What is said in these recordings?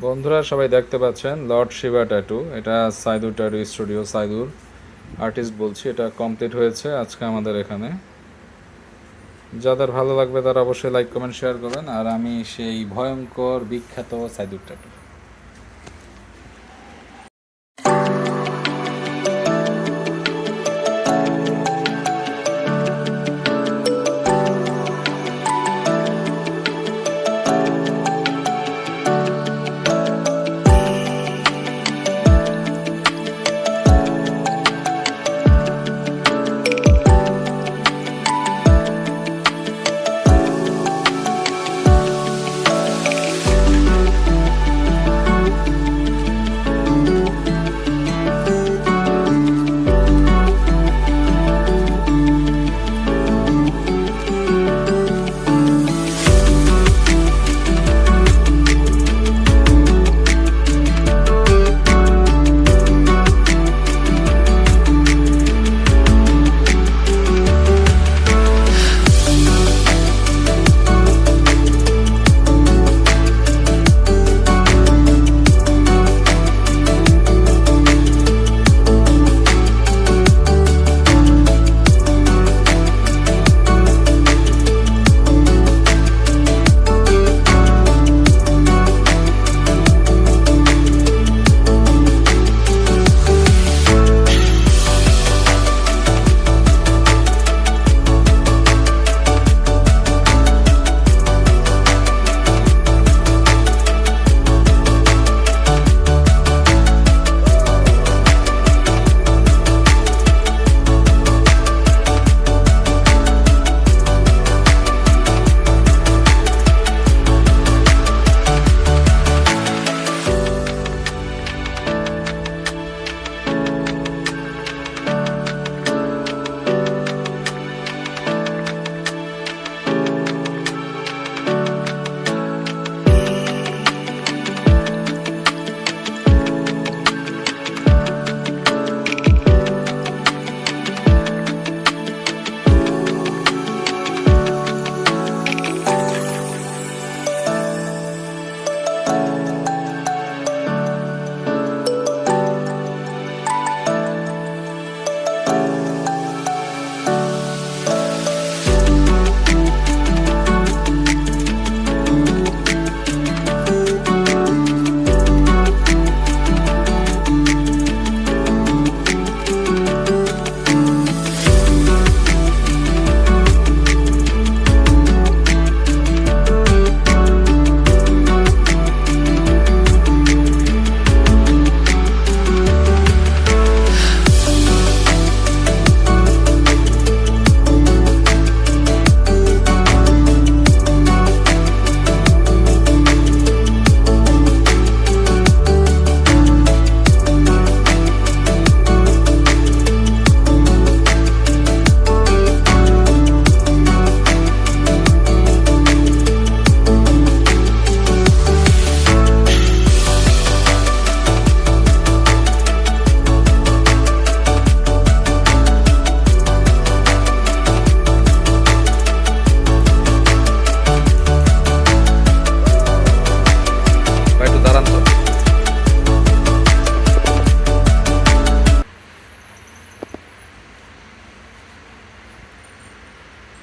বন্ধুরা সবাই দেখতে পাচ্ছেন লর্ড শিবা ট্যাটু, এটা Saidur tattoo studio, Saidur artist বলছি। এটা কমপ্লিট হয়েছে আজকে আমাদের এখানে। যাদের ভালো লাগবে তারা অবশ্যই লাইক কমেন্ট শেয়ার করবেন। আর আমি সেই ভয়ঙ্কর বিখ্যাত সাইদুর ট্যাটু।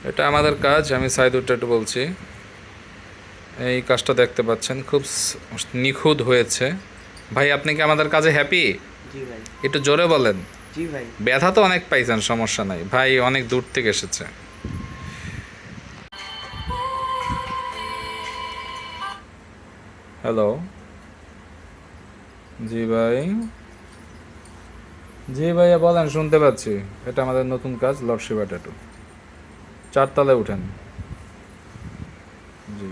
এটা আমাদের কাজ, আমি সাইদুর ট্যাটু বলছি। এই কাজটা দেখতে পাচ্ছেন খুব নিখুঁত হয়েছে। ভাই আপনি কি আমাদের কাজে হ্যাপি? জি ভাই। একটু জোরে বলেন। জি ভাই। ব্যথা তো অনেক পাইছেন, সমস্যা নাই ভাই, অনেক দূর থেকে এসেছে। হ্যালো, জি ভাই। জি ভাইয়া বলেন, শুনতে পাচ্ছি। এটা আমাদের নতুন কাজ, লর্ড শিবা ট্যাটু। 4 তলায় উঠেন। জি।